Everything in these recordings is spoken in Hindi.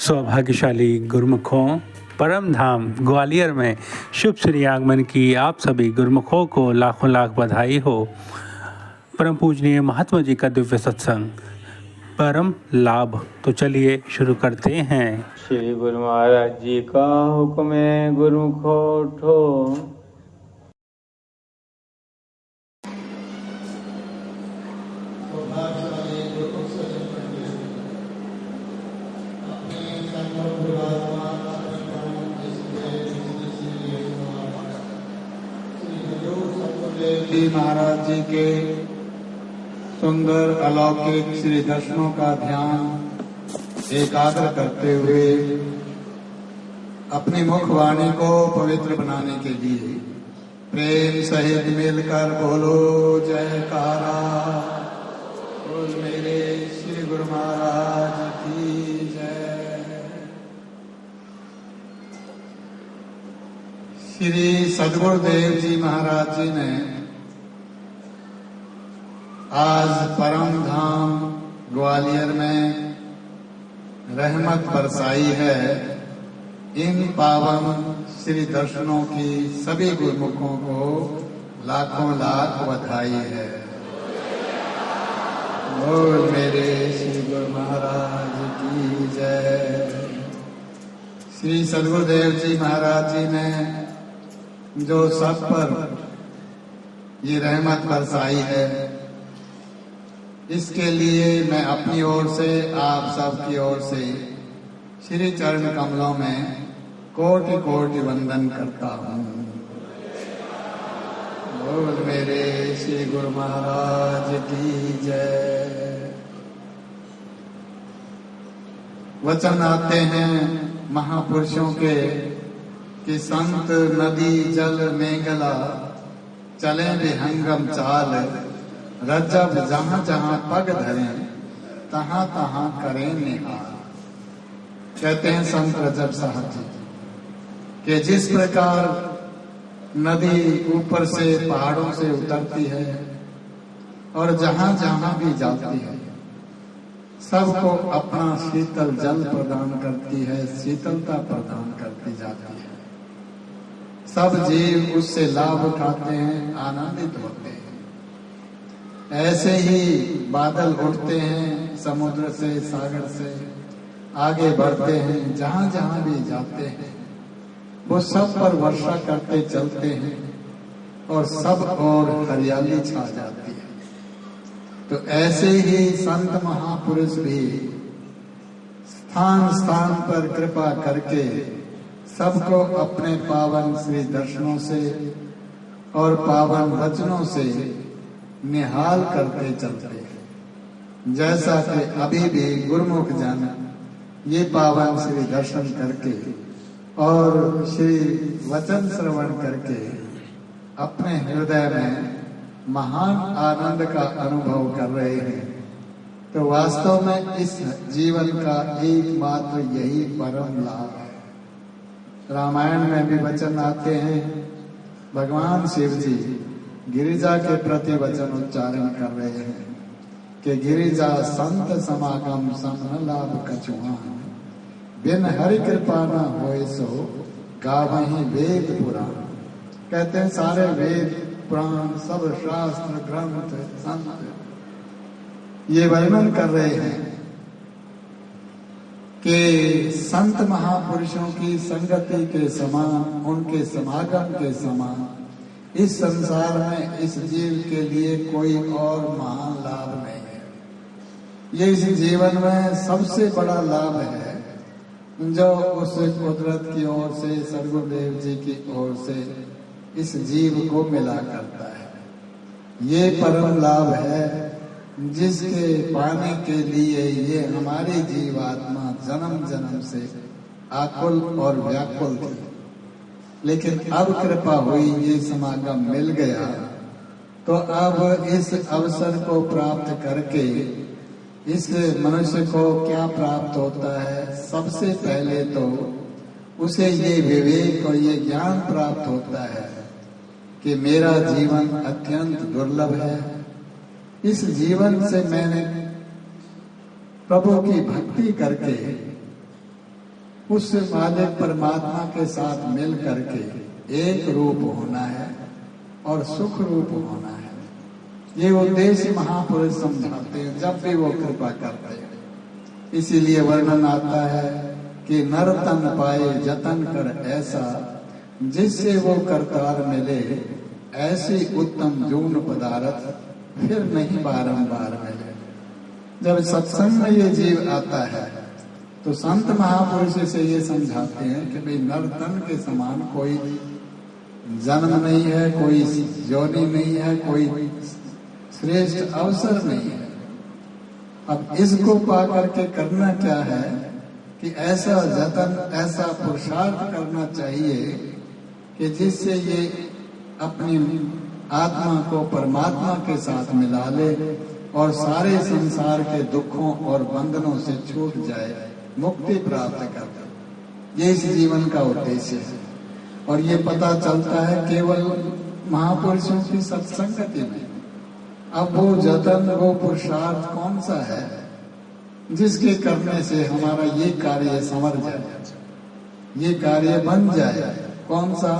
सौभाग्यशाली गुरुमुखों, परम धाम ग्वालियर में शुभ श्री आगमन की आप सभी गुरुमुखों को लाखों लाख बधाई हो। परम पूजनीय महात्मा जी का दिव्य सत्संग परम लाभ। तो चलिए शुरू करते हैं। श्री गुरु महाराज जी का हुक्म है, गुरुमुखो उठो। जी महाराज जी के सुंदर अलौकिक श्री दर्शनों का ध्यान एकाग्र करते हुए अपनी मुखवाणी को पवित्र बनाने के लिए प्रेम सहित मिलकर बोलो जयकारा। बोल मेरे श्री गुरु महाराज की जय। श्री सद्गुरुदेव जी महाराज जी ने आज परम धाम ग्वालियर में रहमत बरसाई है। इन पावन श्री दर्शनों की सभी गुरुमुखों को लाखों लाख बधाई है। बोल मेरे श्री गुरु महाराज की जय। श्री सद्गुरुदेव जी महाराज जी ने जो सब पर ये रहमत बरसाई है, इसके लिए मैं अपनी ओर से आप सबकी ओर से श्री चरण कमलों में कोटि कोटि वंदन करता हूँ। बोल मेरे श्री गुरु महाराज की जय। वचन आते हैं महापुरुषों के कि संत नदी जल मेंगला चले विहंगम चाल, रज्जब जहाँ जहाँ पग धरें तहाँ तहाँ करें निहाल। कहते हैं संत रज्जब साहब जी कि जिस प्रकार नदी ऊपर से पहाड़ों से उतरती है और जहाँ जहाँ भी जाती है सबको अपना शीतल जल प्रदान करती है, शीतलता प्रदान करती जाती है। सब जीव उससे लाभ उठाते हैं, आनंदित होते हैं। ऐसे ही बादल उठते हैं समुद्र से, सागर से आगे बढ़ते हैं, जहां जहां भी जाते हैं वो सब पर वर्षा करते चलते हैं और सब और हरियाली छा जाती है। तो ऐसे ही संत महापुरुष भी स्थान स्थान पर कृपा करके सबको अपने पावन श्री दर्शनों से और पावन वचनों से निहाल करते चलते। जैसा कि अभी भी गुरुमुख जन ये पावन श्री दर्शन करके और श्री वचन श्रवण करके अपने हृदय में महान आनंद का अनुभव कर रहे हैं। तो वास्तव में इस जीवन का एकमात्र यही परम लाभ है। रामायण में भी वचन आते हैं, भगवान शिव जी गिरिजा के प्रति वचन उच्चारण कर रहे हैं कि गिरिजा संत समागम समन लाभ कछुआ, बिन हरि कृपा न होए सो गावहीं वेद पुराण। कहते हैं सारे वेद पुराण सब शास्त्र ग्रंथ संत ये वर्णन कर रहे हैं कि संत महापुरुषों की संगति के समान, उनके समागम के समान इस संसार में इस जीव के लिए कोई और महान लाभ नहीं है। ये इस जीवन में सबसे बड़ा लाभ है जो उस कुदरत की ओर से, सद्गुरुदेव जी की ओर से इस जीव को मिला करता है। ये परम लाभ है जिसके पाने के लिए ये हमारी जीवात्मा जन्म जन्म से आकुल और व्याकुल थी, लेकिन अब कृपा हुई, ये समागम मिल गया। तो अब इस अवसर को प्राप्त करके इस मनुष्य को क्या प्राप्त होता है? सबसे पहले तो उसे ये विवेक और ये ज्ञान प्राप्त होता है कि मेरा जीवन अत्यंत दुर्लभ है। इस जीवन से मैंने प्रभु की भक्ति करके उस मालिक परमात्मा के साथ मिल करके एक रूप होना है और सुख रूप होना है। ये उद्देश्य महापुरुष समझाते हैं जब भी वो कृपा करते हैं। इसीलिए वर्णन आता है कि नर तन पाए जतन कर ऐसा, जिससे वो करतार मिले ऐसी उत्तम जून पदार्थ फिर नहीं बारंबार मिले। जब सत्संग में ये जीव आता है तो संत महापुरुष से ये समझाते हैं कि भाई नर तन के समान कोई जन्म नहीं है, कोई योनि नहीं है, कोई श्रेष्ठ अवसर नहीं है। अब इसको पा करके करना क्या है कि ऐसा जतन, ऐसा पुरुषार्थ करना चाहिए कि जिससे ये अपनी आत्मा को परमात्मा के साथ मिला ले और सारे संसार के दुखों और बंधनों से छूट जाए, मुक्ति प्राप्त कर ले। ये इस जीवन का उद्देश्य है। और ये पता चलता है केवल महापुरुषों की सत्संगति में। अब वो जतन, वो पुरुषार्थ कौन सा है जिसके करने से हमारा ये कार्य संवर जाए, ये कार्य बन जाए? कौन सा?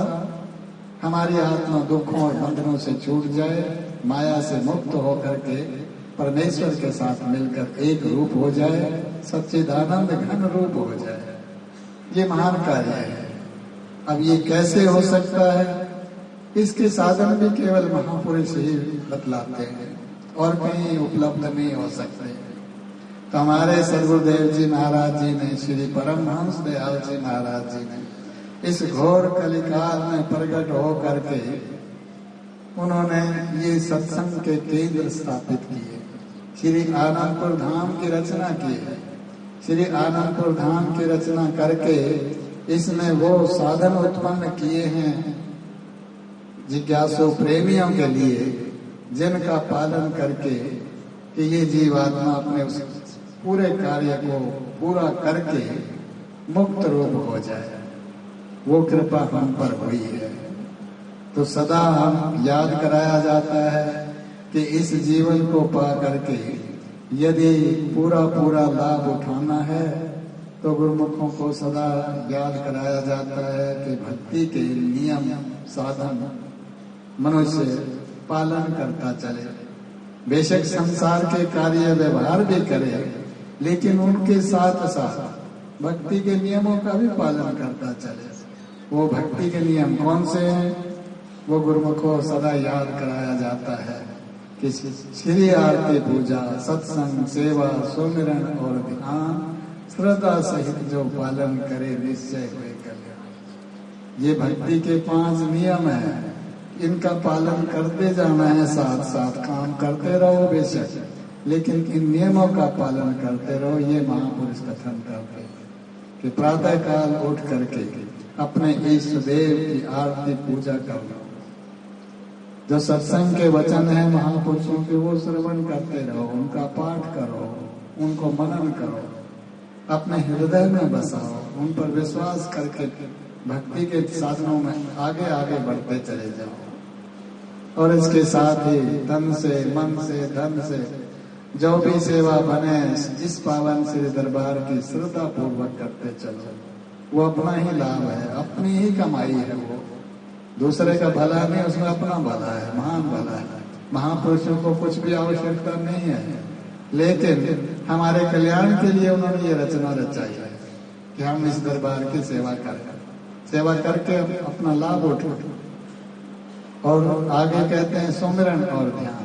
हमारी आत्मा दुखों और बंधनों से छूट जाए, माया से मुक्त होकर के परमेश्वर के साथ मिलकर एक रूप हो जाए, सच्चिदानंद घन रूप हो जाए। ये महान कार्य है। अब ये कैसे हो सकता है? इसके साधन भी केवल महापुरुष ही बतलाते हैं और कहीं उपलब्ध नहीं हो सकते। तो हमारे सदगुरुदेव जी महाराज जी ने, श्री परमहंस दयाल जी महाराज जी ने इस घोर कलिकाल में प्रकट हो करके उन्होंने ये सत्संग के केंद्र स्थापित किए। श्री आनंदपुर धाम की रचना की है। श्री आनंदपुर धाम की रचना करके इसमें वो साधन उत्पन्न किए हैं जिज्ञासु प्रेमियों के लिए, जिनका पालन करके कि ये जीवात्मा अपने उस पूरे कार्य को पूरा करके मुक्त रूप हो जाए। वो कृपा हम पर हुई है। तो सदा हम याद कराया जाता है कि इस जीवन को पा करके यदि पूरा पूरा लाभ उठाना है तो गुरुमुखों को सदा याद कराया जाता है कि भक्ति के नियम साधन मनुष्य पालन करता चले। बेशक संसार के कार्य व्यवहार भी करे, लेकिन उनके साथ साथ भक्ति के नियमों का भी पालन करता चले। वो भक्ति के नियम कौन से हैं? वो गुरुमुखों सदा याद कराया जाता है कि श्री आरती, पूजा, सत्संग, सेवा, सुमिरन और ध्यान श्रद्धा सहित जो पालन करे निश्चय हुए कल्याण। ये भक्ति के 5 नियम हैं। इनका पालन करते जाना है, साथ साथ काम करते रहो बेशक, लेकिन इन नियमों का पालन करते रहो। ये महापुरुष कथन करते हैं कि प्रातः काल उठ करके अपने इष्ट देव की आरती पूजा करो। जो सत्संग के वचन है महापुरुषों के, वो श्रवण करते रहो, उनका पाठ करो, उनको मनन करो, अपने हृदय में बसाओ, उन पर विश्वास करके भक्ति के साधनों में आगे आगे बढ़ते चले जाओ। और इसके साथ ही तन से, मन से, धन से जो भी सेवा बने इस पावन श्री दरबार की श्रद्धा पूर्वक करते चलो। वो अपना ही लाभ है, अपनी ही कमाई है। वो दूसरे का भला नहीं, उसमें अपना भला है, महान भला है। महापुरुषों को कुछ भी आवश्यकता नहीं है, लेकिन हमारे कल्याण के लिए उन्होंने ये रचना रचाई है कि हम इस दरबार की सेवा करें, सेवा करके अपना लाभ उठो। और आगे कहते हैं सुमिरन और ध्यान,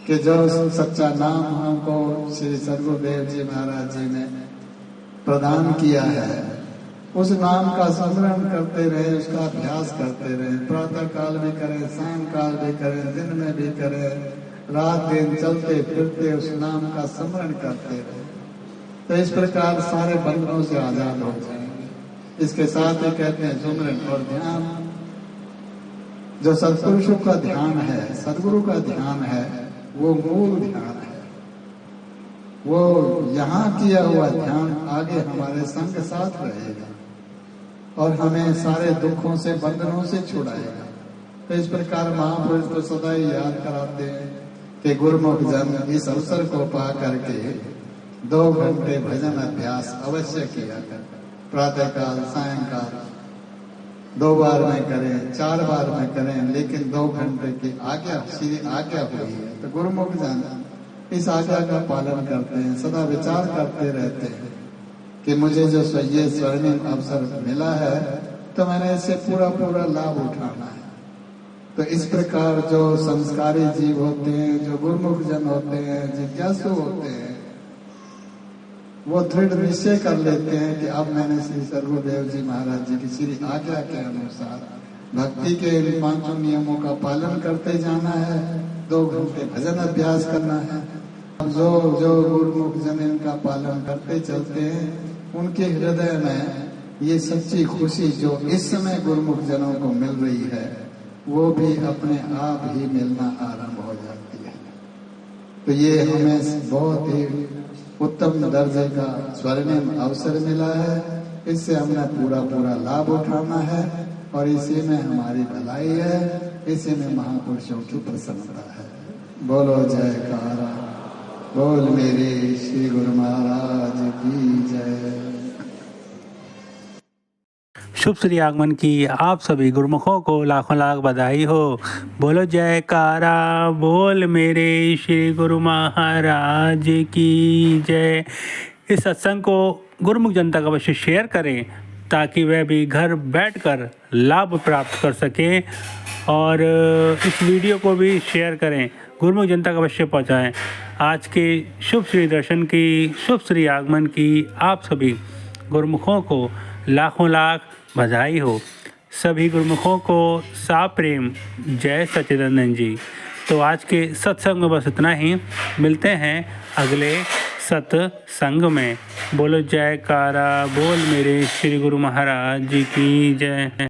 कि जो सच्चा नाम हमको श्री सदगुरुदेव जी महाराज जी ने प्रदान किया है, उस नाम का स्मरण करते रहे, उसका अभ्यास करते रहे। प्रातः काल भी करें, सायं काल भी करें, दिन में भी करें, रात दिन चलते फिरते उस नाम का स्मरण करते रहे। तो इस प्रकार सारे बंधनों से आजाद हो जाएंगे। इसके साथ ही कहते हैं सुमिरन और ध्यान। जो सत्पुरुषों का ध्यान है, सदगुरु का ध्यान है, वो मूल ध्यान है। वो यहाँ किया हुआ ध्यान आगे हमारे संग साथ रहेगा और हमें सारे दुखों से, बंधनों से छुड़ाएगा। तो इस प्रकार महापुरुष को सदा ही याद कराते हैं कि गुरुमुख जन इस अवसर को पा करके 2 घंटे भजन अभ्यास अवश्य किया कर। प्रातःकाल सायंकाल 2 बार में करें, 4 बार में करें, लेकिन 2 घंटे की आज्ञा श्री आज्ञा हुई है। तो गुरुमुख जन इस आज्ञा का पालन करते हैं, सदा विचार करते रहते हैं कि मुझे जो ये स्वर्णिम अवसर मिला है तो मैंने इससे पूरा पूरा लाभ उठाना है। तो इस प्रकार जो संस्कारी जीव होते हैं, जो गुरुमुख जन होते हैं, जिज्ञासु होते हैं, वो दृढ़ निश्चय कर लेते हैं कि अब मैंने श्री सर्वदेव जी महाराज जी की श्री आज्ञा के अनुसार भक्ति के इन 5 नियमों का पालन करते जाना है, 2 घंटे भजन अभ्यास करना है। अब जो गुरुमुख जन इनका पालन करते चलते हैं, उनके हृदय में ये सच्ची खुशी जो इस समय गुरुमुख जनों को मिल रही है, वो भी अपने आप ही मिलना आरंभ हो जाती है। तो ये हमें बहुत ही उत्तम दर्जे का स्वर्णिम अवसर मिला है, इससे हमने पूरा पूरा लाभ उठाना है और इसी में हमारी भलाई है, इसी में महापुरुषों की प्रसन्नता है। बोलो जयकारा, बोल मेरे श्री गुरु महाराज की जय। शुभ श्री आगमन की आप सभी गुरुमुखों को लाखों लाख बधाई हो। बोलो जयकारा, बोल मेरे श्री गुरु महाराज की जय। इस सत्संग को गुरुमुख जनता का अवश्य शेयर करें ताकि वह भी घर बैठकर लाभ प्राप्त कर सकें, और इस वीडियो को भी शेयर करें, गुरुमुख जनता का अवश्य पहुँचाएँ। आज के शुभ श्री दर्शन की, शुभ श्री आगमन की आप सभी गुरुमुखों को लाखों लाख बधाई हो। सभी गुरुमुखों को साफ प्रेम, जय सच्चिदानंद जी। तो आज के सत्संग में बस इतना ही, मिलते हैं अगले सत्संग में। बोलो जयकारा, बोल मेरे श्री गुरु महाराज जी की जय।